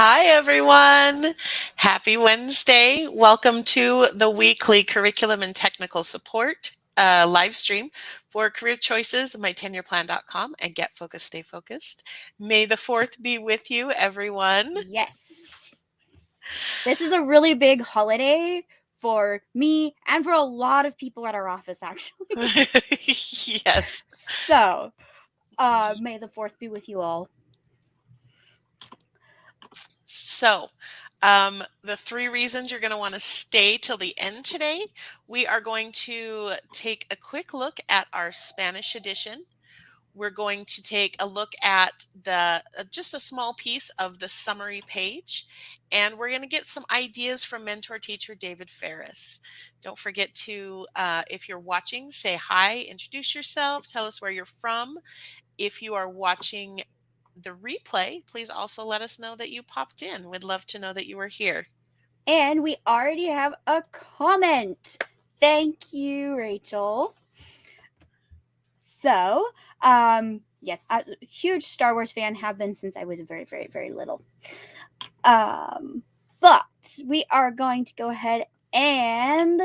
Hi, everyone. Happy Wednesday. Welcome to the weekly Curriculum and Technical Support live stream for Career Choices, mytenureplan.com, and Get Focused, Stay Focused. May the 4th be with you, everyone. Yes. This is a really big holiday for me and for a lot of people at our office, actually. Yes. So, may the 4th be with you all. So, the 3 reasons you're going to want to stay till the end today, we are going to take a quick look at our Spanish edition. We're going to take a look at the just a small piece of the summary page, and we're going to get some ideas from mentor teacher David Ferris. Don't forget to, if you're watching, say hi, introduce yourself, tell us where you're from. If you are watching the replay, please also let us know that you popped in. We'd love to know that you were here. And we already have a comment. Thank you, Rachel. So, yes, I'm a huge Star Wars fan, have been since I was very, very, very little. But we are going to go ahead and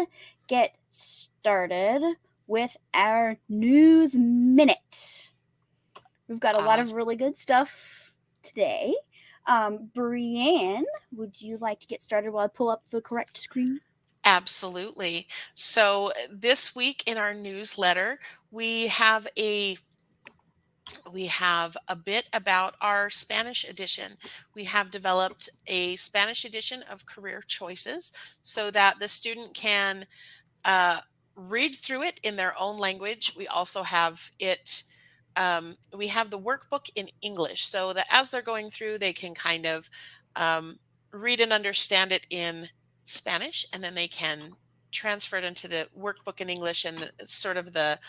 get started with our news minute. We've got a lot of really good stuff today. Brianne, would you like to get started while I pull up the correct screen? Absolutely. So this week in our newsletter, we have a bit about our Spanish edition. We have developed a Spanish edition of Career Choices so that the student can read through it in their own language. We also have it, we have the workbook in English so that as they're going through, they can kind of read and understand it in Spanish, and then they can transfer it into the workbook in English, and sort of the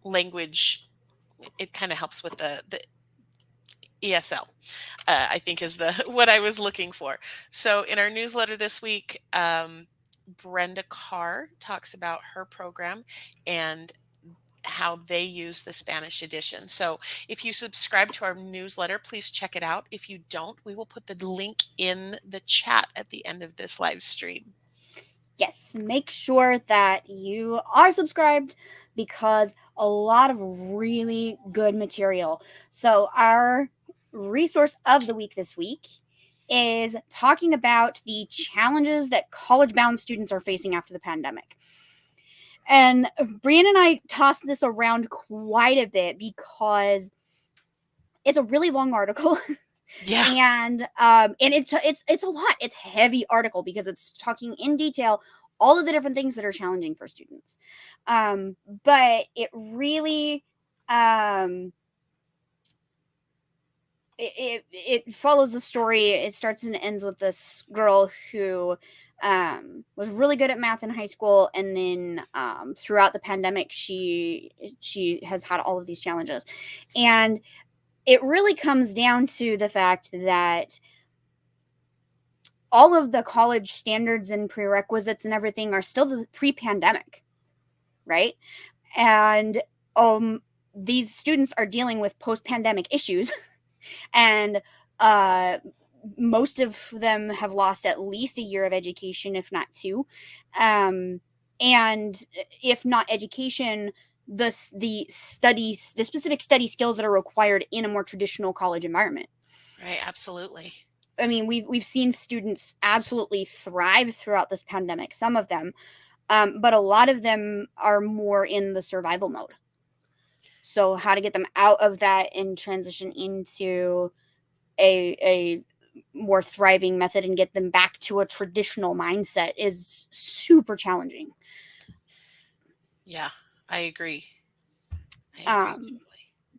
language. It kind of helps with the ESL, I think is the what I was looking for. So in our newsletter this week, Brenda Carr talks about her program and how they use the Spanish edition. So if you subscribe to our newsletter, please check it out. If you don't, we will put the link in the chat at the end of this live stream. Yes, make sure that you are subscribed because a lot of really good material. So, our resource of the week this week is talking about the challenges that college bound students are facing after the pandemic. And Brian and I tossed this around quite a bit because it's a really long article. Yeah. And it's a lot. It's a heavy article because it's talking in detail all of the different things that are challenging for students. But it really it follows the story. It starts and ends with this girl who was really good at math in high school, and then throughout the pandemic she has had all of these challenges. And it really comes down to the fact that all of the college standards and prerequisites and everything are still the pre-pandemic, right? And these students are dealing with post-pandemic issues, and most of them have lost at least a year of education, if not two. And if not education, the specific study skills that are required in a more traditional college environment. Right, absolutely. I mean, we've seen students absolutely thrive throughout this pandemic, some of them, but a lot of them are more in the survival mode. So how to get them out of that and transition into a more thriving method and get them back to a traditional mindset is super challenging. Yeah, I agree. Totally.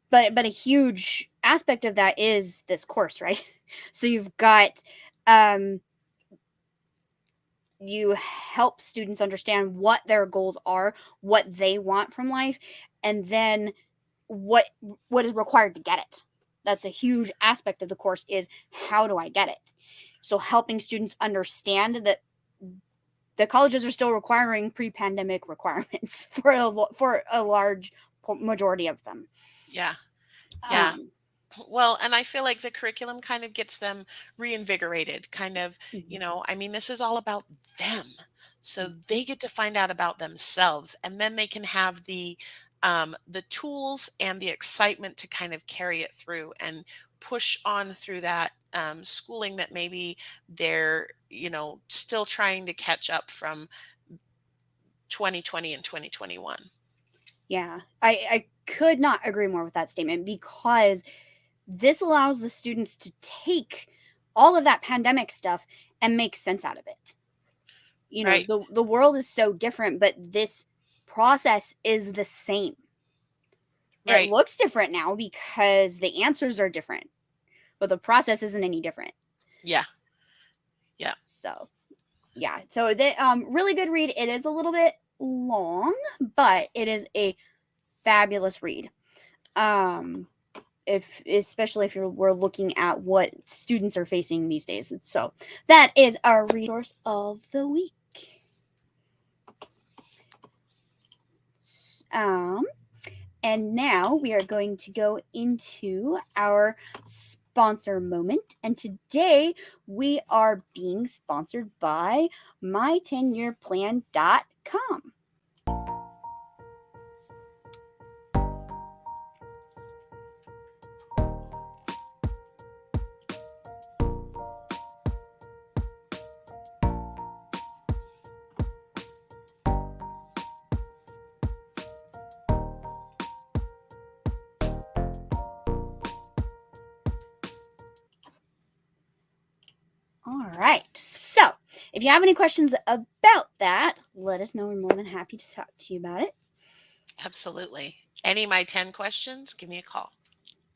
But a huge aspect of that is this course, right? So you've got you help students understand what their goals are, what they want from life, and then what is required to get it. That's a huge aspect of the course, is how do I get it? So helping students understand that the colleges are still requiring pre-pandemic requirements for a large majority of them. Yeah. Yeah. Well, and I feel like the curriculum kind of gets them reinvigorated, kind of, Mhm. I mean, this is all about them. So Mhm. they get to find out about themselves, and then they can have the tools and the excitement to kind of carry it through and push on through that schooling that maybe they're, still trying to catch up from 2020 and 2021. Yeah, I could not agree more with that statement because this allows the students to take all of that pandemic stuff and make sense out of it. Right, The world is so different, but this process is the same. It right. looks different now because the answers are different, but the process isn't any different. Yeah, yeah, So, yeah. So the really good read. It is a little bit long, but it is a fabulous read. Um if especially if we're looking at what students are facing these days. So that is our resource of the week. Um, and now we are going to go into our sponsor moment. And today we are being sponsored by my10yearplan.com. All right. So, if you have any questions about that, let us know. We're more than happy to talk to you about it. absolutely. Any of my 10 questions, give me a call.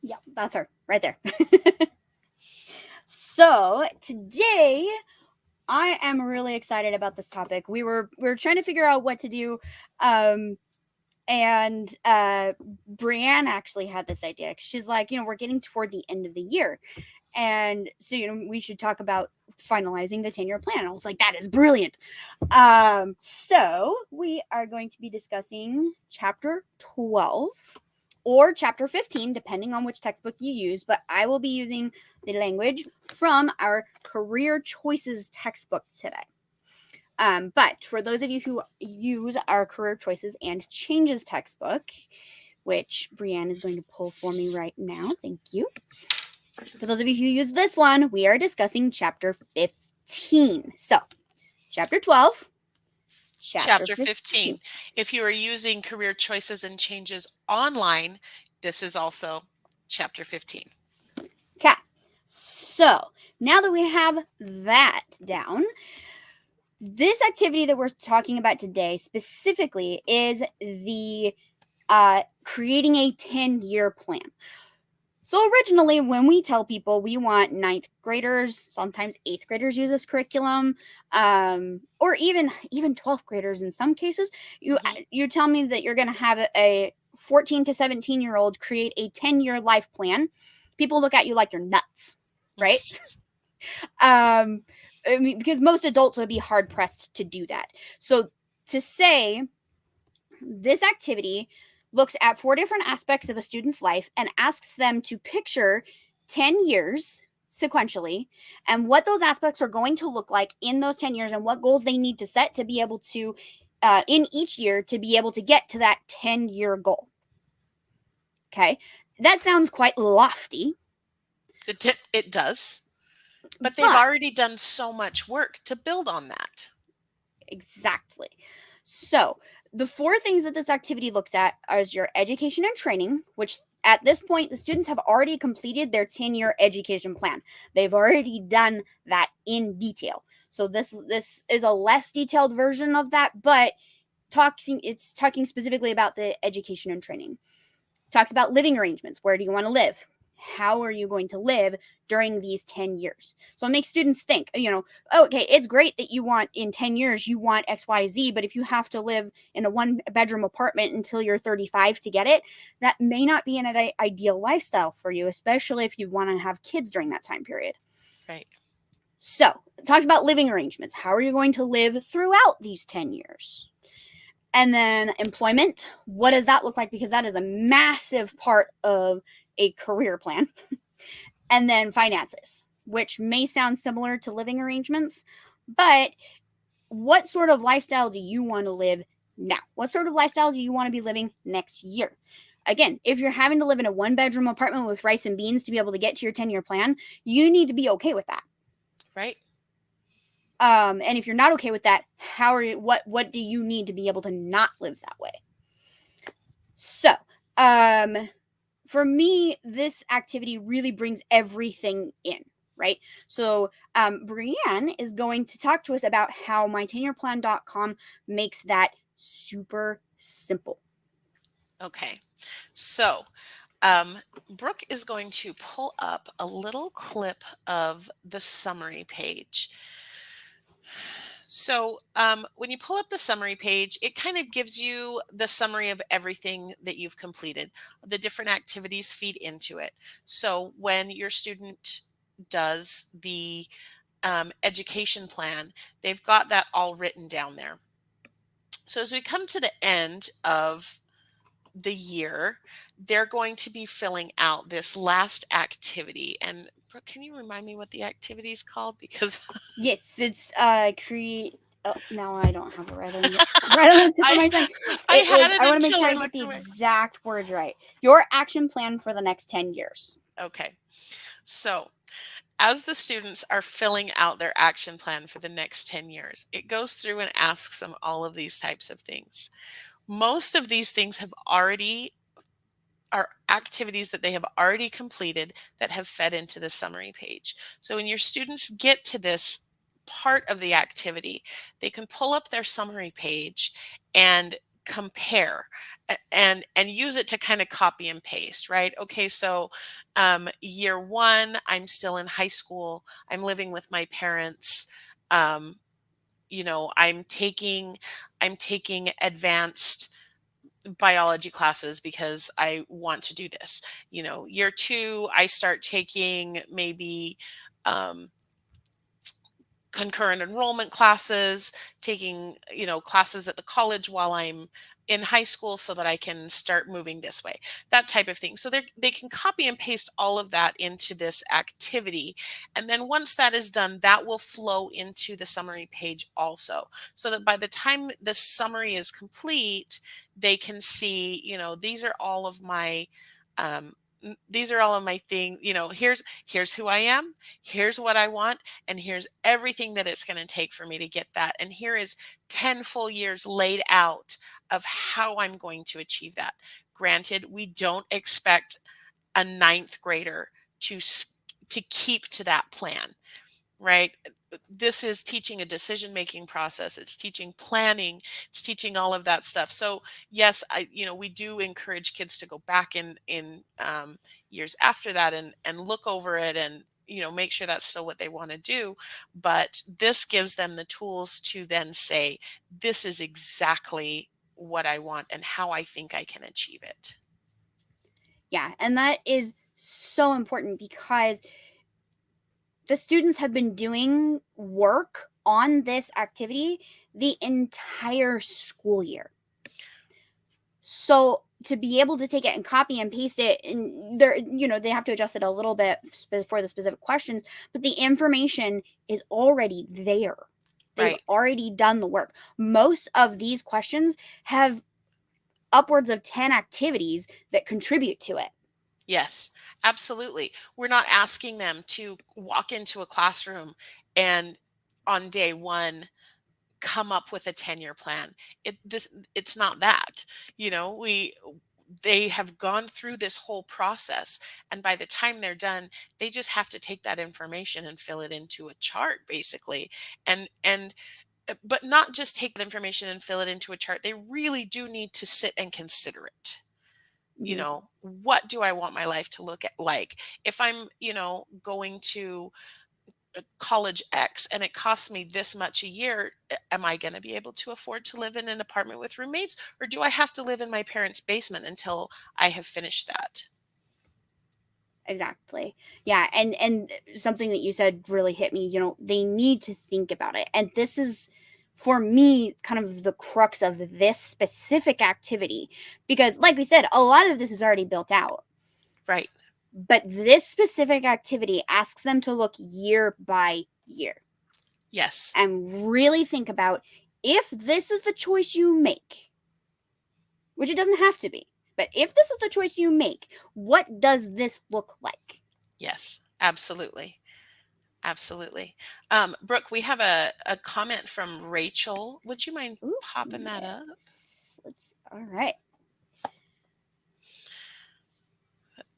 Yeah, that's her right there. So, today I am really excited about this topic. We were trying to figure out what to do, um, and Brianne actually had this idea. She's like, we're getting toward the end of the year, and so we should talk about finalizing the 10-year plan. I was like, that is brilliant. So we are going to be discussing chapter 12 or chapter 15, depending on which textbook you use, but I will be using the language from our career choices textbook today. But for those of you who use our career choices and changes textbook, which Brianne is going to pull for me right now, thank you. For those of you who use this one, we are discussing chapter 15. So, chapter 12, chapter Chapter 15. 15. If you are using career choices and changes online, this is also chapter 15. Okay. So, now that we have that down, this activity that we're talking about today specifically is the creating a 10-year plan. So originally, when we tell people we want ninth graders, sometimes eighth graders use this curriculum, or even 12th graders in some cases, Mhm. you tell me that you're going to have a 14 to 17-year-old create a 10-year life plan. People look at you like you're nuts, right? um, I mean, because most adults would be hard pressed to do that. So to say this activity looks at four different aspects of a student's life and asks them to picture 10 years sequentially and what those aspects are going to look like in those 10 years and what goals they need to set to be able to, in each year, to be able to get to that 10-year goal. Okay. That sounds quite lofty, It does, but they've but already done so much work to build on that. exactly. So, the four things that this activity looks at is your education and training, which at this point, the students have already completed their 10-year education plan. They've already done that in detail. So this is a less detailed version of that, but it's talking specifically about the education and training. Talks about living arrangements. Where do you want to live? How are you going to live during these 10 years? So it makes students think, okay, it's great that you want in 10 years, you want XYZ, but if you have to live in a one bedroom apartment until you're 35 to get it, that may not be an ideal lifestyle for you, especially if you want to have kids during that time period. Right. So it talks about living arrangements. How are you going to live throughout these 10 years? And then employment, what does that look like? Because that is a massive part of a career plan, and then finances, which may sound similar to living arrangements, but what sort of lifestyle do you want to live now? What sort of lifestyle do you want to be living next year? Again, if you're having to live in a 1-bedroom apartment with rice and beans to be able to get to your 10-year plan, you need to be okay with that. Right. And if you're not okay with that, what do you need to be able to not live that way? So, for me, this activity really brings everything in, right? So, Brianne is going to talk to us about how my10yearplan.com makes that super simple. Okay. So, Brooke is going to pull up a little clip of the summary page. So, when you pull up the summary page, it kind of gives you the summary of everything that you've completed. The different activities feed into it. So, when your student does the education plan, they've got that all written down there. So, as we come to the end of the year, they're going to be filling out this last activity. And Brooke, can you remind me what the activity is called? Because Yes, it's create. Oh, now I don't have it right on the tip of I my tongue. I It had is. it I want to make until sure I I get looked the away. exact words right. Your action plan for the next 10 years. Okay. So, as the students are filling out their action plan for the next 10 years, it goes through and asks them all of these types of things. Most of these things are activities that they have already completed that have fed into the summary page. So when your students get to this part of the activity, they can pull up their summary page and compare and use it to kind of copy and paste, right? Okay, so year one, I'm still in high school. I'm living with my parents. Um, I'm taking advanced biology classes because I want to do this. Year two, I start taking maybe um, concurrent enrollment classes, taking, classes at the college while I'm in high school so that I can start moving this way, that type of thing. So they can copy and paste all of that into this activity. And then once that is done, that will flow into the summary page also. So that by the time the summary is complete, they can see, these are all of my um, these are all of my things, here's who I am, here's what I want, and here's everything that it's going to take for me to get that. And here is 10 full years laid out of how I'm going to achieve that. Granted, we don't expect a ninth grader to keep to that plan, right? This is teaching a decision-making process. It's teaching planning. It's teaching all of that stuff. So yes, we do encourage kids to go back in years after that and look over it and make sure that's still what they want to do. But this gives them the tools to then say, this is exactly what I want and how I think I can achieve it. Yeah, and that is so important because the students have been doing work on this activity the entire school year. So to be able to take it and copy and paste it, and they have to adjust it a little bit for the specific questions, but the information is already there. They've Right. already done the work. Most of these questions have upwards of 10 activities that contribute to it. Yes, absolutely. We're not asking them to walk into a classroom and on day one come up with a 10-year plan. It's not that. They have gone through this whole process, and by the time they're done, they just have to take that information and fill it into a chart basically. But not just take that information and fill it into a chart. They really do need to sit and consider it. Mm-hmm. What do I want my life to look at like? If I'm, going to college X and it costs me this much a year, am I going to be able to afford to live in an apartment with roommates, or do I have to live in my parents' basement until I have finished that? Exactly. Yeah, and something that you said really hit me. They need to think about it. And this is for me kind of the crux of this specific activity because like we said, a lot of this is already built out. Right. But this specific activity asks them to look year by year Yes. and really think about, if this is the choice you make, which it doesn't have to be, but if this is the choice you make, what does this look like? Yes. Absolutely. Absolutely. Brooke, we have a comment from Rachel. Would you mind Ooh, popping that up? yes. All right.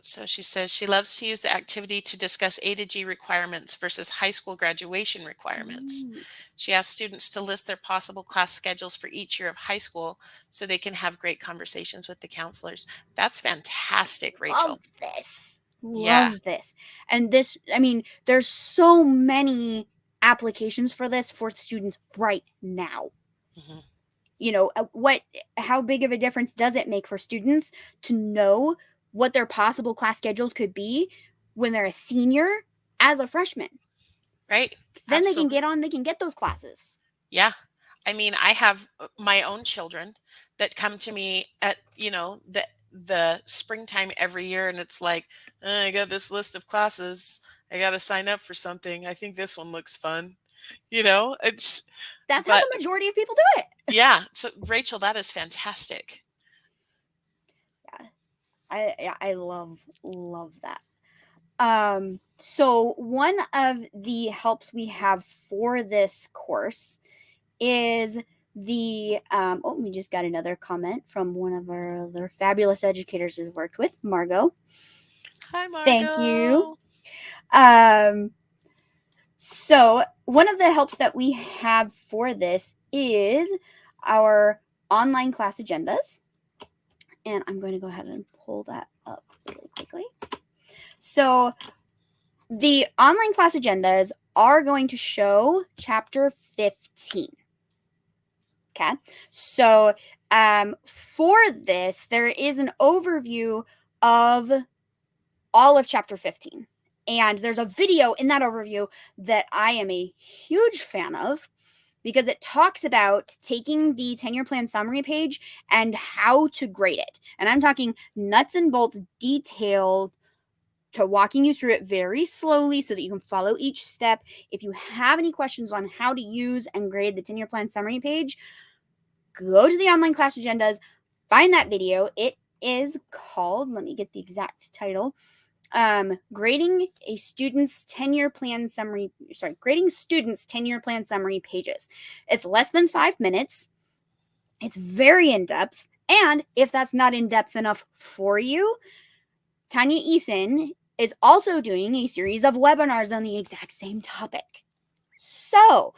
So she says she loves to use the activity to discuss A to G requirements versus high school graduation requirements. Ooh, She asks students to list their possible class schedules for each year of high school so they can have great conversations with the counselors. That's fantastic, love Rachel. this. Yeah. Love this. And this, I mean, there's so many applications for this for students right now. Hmm. How big of a difference does it make for students to know what their possible class schedules could be when they're a senior as a freshman? Right. Because then Absolutely. they can get those classes. Yeah. I mean, I have my own children that come to me at, the springtime every year, and it's like, I got this list of classes. I got to sign up for something. I think this one looks fun. It's, That's how but the majority of people do it. yeah. So, Rachel, that is fantastic. Yeah, I love that. So one of the helps we have for this course is we just got another comment from one of our other fabulous educators we've worked with, Margot. Hi, Thank you. Margot. Um, so one of the helps that we have for this is our online class agendas. And I'm going to go ahead and pull that up really quickly. So the online class agendas are going to show chapter 15. Okay. So for this, there is an overview of all of chapter 15. And there's a video in that overview that I am a huge fan of because it talks about taking the 10-year plan summary page and how to grade it. And I'm talking nuts and bolts detailed to walking you through it very slowly so that you can follow each step. If you have any questions on how to use and grade the 10-year plan summary page, go to the online class agendas, find that video. It is called, let me get the exact title, grading students 10-year plan summary pages. It's less than 5 minutes. It's very in-depth. And if that's not in-depth enough for you, Tanya Eason is also doing a series of webinars on the exact same topic. So,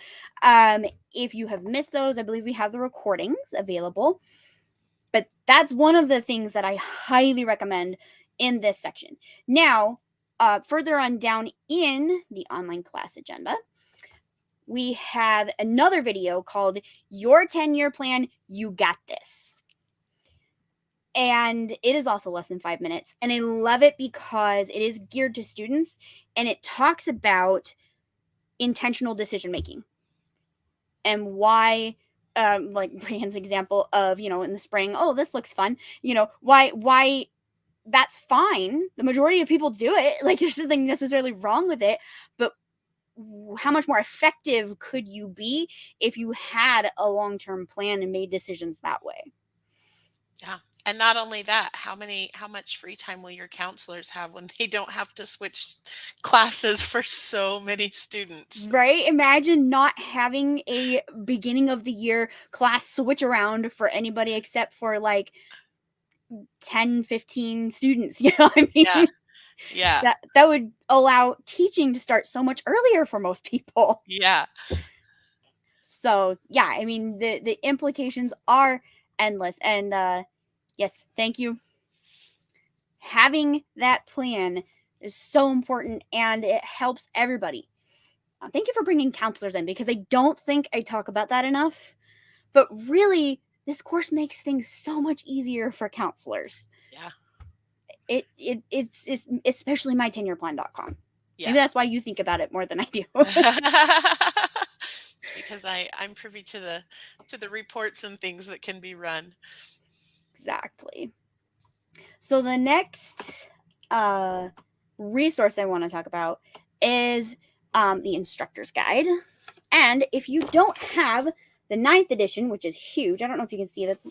if you have missed those, I believe we have the recordings available. But that's one of the things that I highly recommend in this section. Now, further on down in the online class agenda, we have another video called Your 10-Year Plan, You Got This. And it is also less than 5 minutes. And I love it because it is geared to students and it talks about intentional decision making and why, like Brianne's example of, in the spring, oh, this looks fun, why that's fine. The majority of people do it. Like, there's nothing necessarily wrong with it, but how much more effective could you be if you had a long-term plan and made decisions that way? Yeah. And not only that, how much free time will your counselors have when they don't have to switch classes for so many students? Right? Imagine not having a beginning of the year class switch around for anybody except for like 10, 15 students. You know what I Yeah. mean? Yeah. That would allow teaching to start so much earlier for most people. Yeah. So yeah, I mean the implications are endless. And yes, thank you. Having that plan is so important and it helps everybody. Thank you for bringing counselors in because I don't think I talk about that enough. But really, this course makes things so much easier for counselors. Yeah. It's especially my tenureplan.com. Yeah. Maybe that's why you think about it more than I do. It's because I'm privy to the reports and things that can be run. Exactly. So the next resource I want to talk about is the instructor's guide. And if you don't have the 9th edition, which is huge, I don't know if you can see it's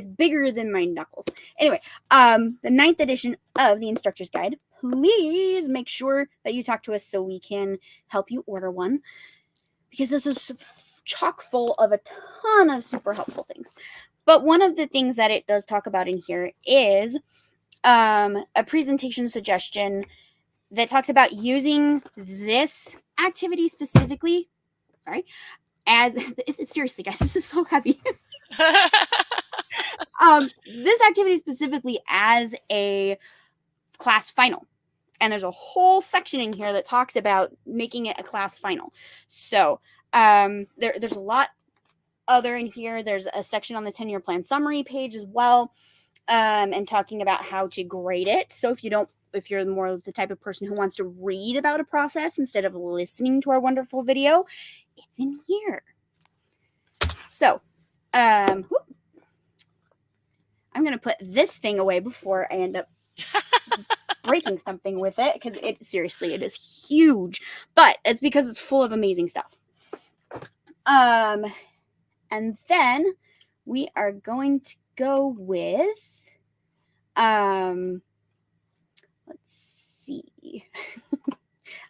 bigger than my knuckles. Anyway, the 9th edition of the instructor's guide, please make sure that you talk to us so we can help you order one, because this is chock full of a ton of super helpful things. But one of the things that it does talk about in here is a presentation suggestion that talks about using this activity specifically. Sorry, as seriously, guys, this is so heavy. This activity specifically as a class final. And there's a whole section in here that talks about making it a class final. So there's a lot other in here. There's a section on the 10-year plan summary page as well, and talking about how to grade it. So if you're more the type of person who wants to read about a process instead of listening to our wonderful video, it's in here. So I'm going to put this thing away before I end up breaking something with it, because it is huge, but it's because it's full of amazing stuff. And then we are going to go with let's see.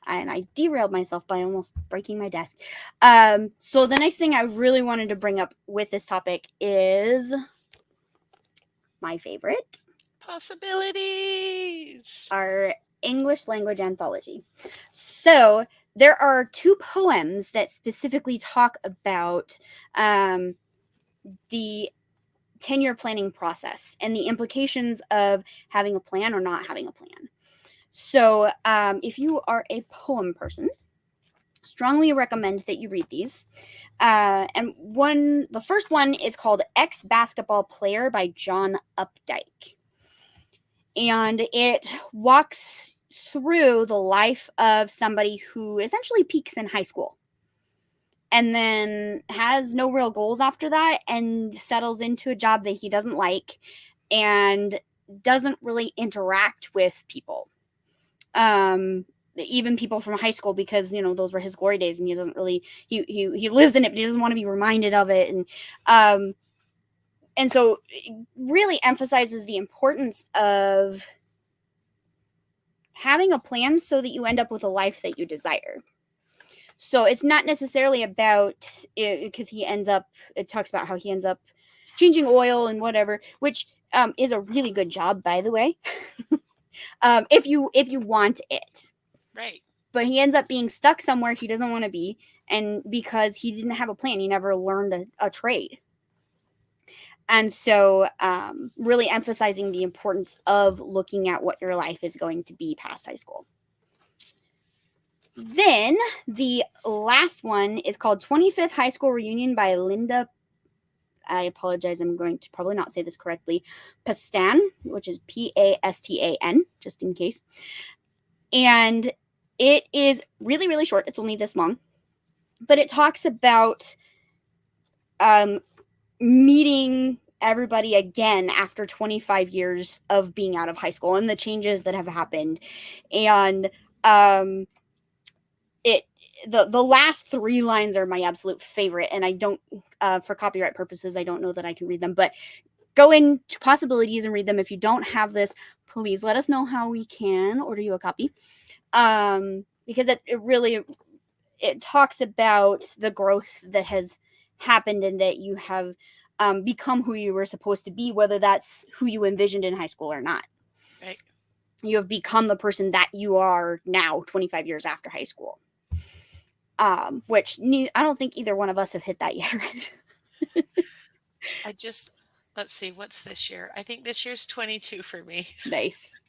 And I derailed myself by almost breaking my desk. So the next thing I really wanted to bring up with this topic is my favorite. Possibilities. Our English language anthology. So there are 2 poems that specifically talk about the 10-year planning process and the implications of having a plan or not having a plan. So if you are a poem person, strongly recommend that you read these. And the first one is called Ex-Basketball Player by John Updike. And it walks through the life of somebody who essentially peaks in high school and then has no real goals after that and settles into a job that he doesn't like and doesn't really interact with people. Even people from high school, because those were his glory days, and he doesn't really he lives in it, but he doesn't want to be reminded of it. And so it really emphasizes the importance of having a plan so that you end up with a life that you desire. So it's not necessarily about it, because it talks about how he ends up changing oil and whatever, which is a really good job, by the way. If you want it. Right. But he ends up being stuck somewhere he doesn't want to be, and because he didn't have a plan, he never learned a trade. And so really emphasizing the importance of looking at what your life is going to be past high school. Then the last one is called 25th High School Reunion by Linda, I apologize, I'm going to probably not say this correctly, Pastan, which is Pastan, just in case. And it is really, really short. It's only this long. But it talks about meeting everybody again after 25 years of being out of high school and the changes that have happened. And the last 3 lines are my absolute favorite, and I don't, for copyright purposes, I don't know that I can read them, but go into possibilities and read them. If you don't have this, please let us know how we can order you a copy. Because it talks about the growth that has happened and that you have become who you were supposed to be, whether that's who you envisioned in high school or not. Right. You have become the person that you are now, 25 years after high school. Which I don't think either one of us have hit that yet, right? Let's see, what's this year? I think this year's 22 for me. Nice.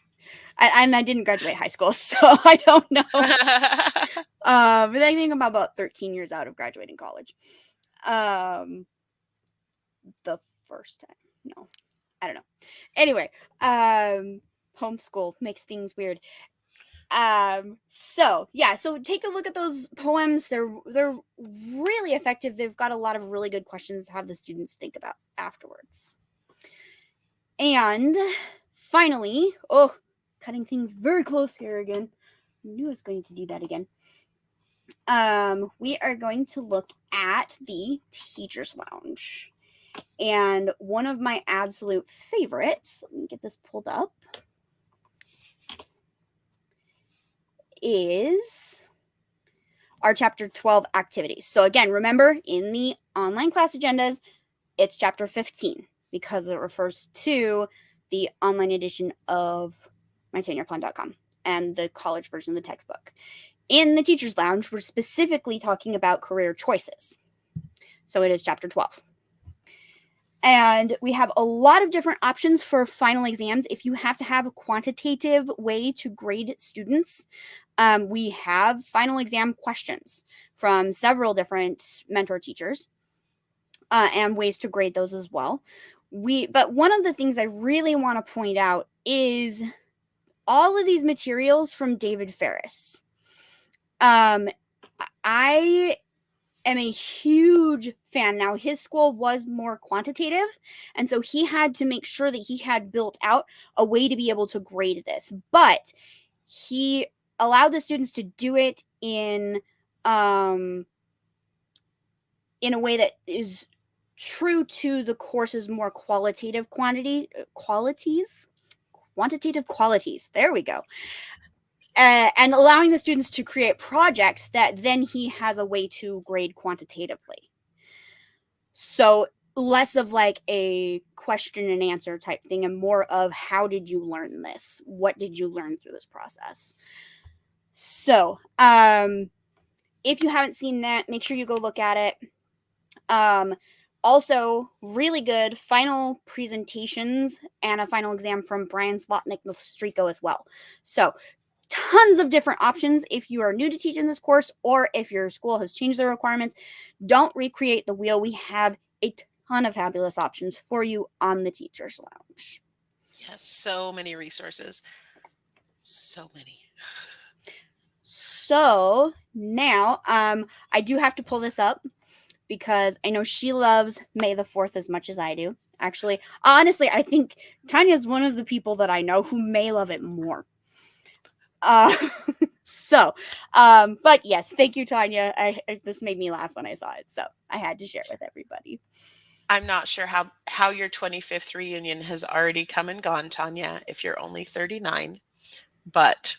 And I didn't graduate high school, so I don't know. But I think I'm about 13 years out of graduating college. The first time. No, I don't know. Anyway, homeschool makes things weird. So take a look at those poems. They're really effective. They've got a lot of really good questions to have the students think about afterwards. And finally, cutting things very close here again. I knew I was going to do that again. We are going to look at the Teacher's Lounge. And one of my absolute favorites, let me get this pulled up, is our Chapter 12 activities. So again, remember, in the online class agendas, it's Chapter 15 because it refers to the online edition of mytenureplan.com and the college version of the textbook. In the Teacher's Lounge, we're specifically talking about career choices. So it is Chapter 12. And we have a lot of different options for final exams. If you have to have a quantitative way to grade students, we have final exam questions from several different mentor teachers and ways to grade those as well. But one of the things I really want to point out is all of these materials from David Ferris. I am a huge fan. Now, his school was more quantitative, and so he had to make sure that he had built out a way to be able to grade this. But he allowed the students to do it in a way that is true to the course's more quantitative qualities. There we go. And allowing the students to create projects that then he has a way to grade quantitatively. So less of like a question and answer type thing and more of how did you learn this? What did you learn through this process? So if you haven't seen that, make sure you go look at it. Also, really good final presentations and a final exam from Brian Slotnick-Nostrico as well. So tons of different options if you are new to teaching this course or if your school has changed their requirements. Don't recreate the wheel. We have a ton of fabulous options for you on the Teacher's Lounge. Yes, so many resources. So many. So now I do have to pull this up because I know she loves May the 4th as much as I do. Actually, honestly, I think Tanya is one of the people that I know who may love it more. But yes, thank you, Tanya. This made me laugh when I saw it, so I had to share it with everybody. I'm not sure how your 25th reunion has already come and gone, Tanya, if you're only 39, but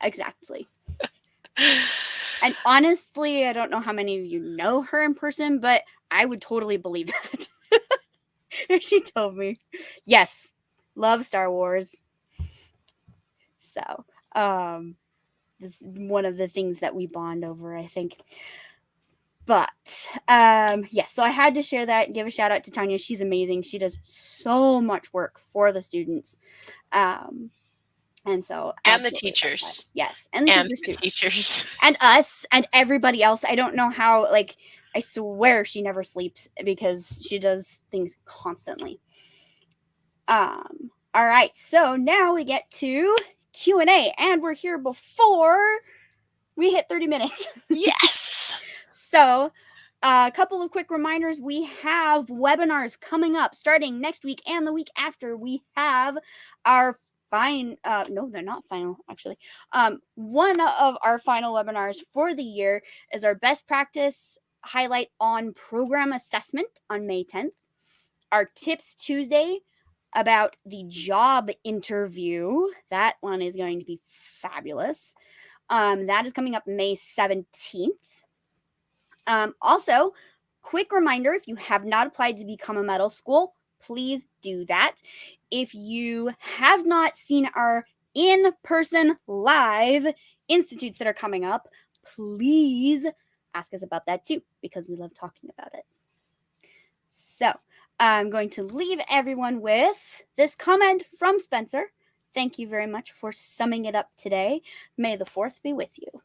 exactly. And honestly, I don't know how many of you know her in person, but I would totally believe that. If she told me, yes, love Star Wars. So, this is one of the things that we bond over, I think. But, yes, so I had to share that and give a shout out to Tanya. She's amazing. She does so much work for the students. And so, and the teachers. Yes, and the teachers too. Teachers. And us and everybody else. I don't know how, like, I swear she never sleeps because she does things constantly. All right, so now we get to Q&A, and we're here before we hit 30 minutes. Yes. So, a couple of quick reminders. We have webinars coming up starting next week and the week after. We have our no, they're not final, actually. One of our final webinars for the year is our best practice highlight on program assessment on May 10th. Our tips Tuesday about the job interview. That one is going to be fabulous. That is coming up May 17th. Also, quick reminder, if you have not applied to become a medal school, please do that. If you have not seen our in-person live institutes that are coming up, please ask us about that too, because we love talking about it. So I'm going to leave everyone with this comment from Spencer. Thank you very much for summing it up today. May the 4th be with you.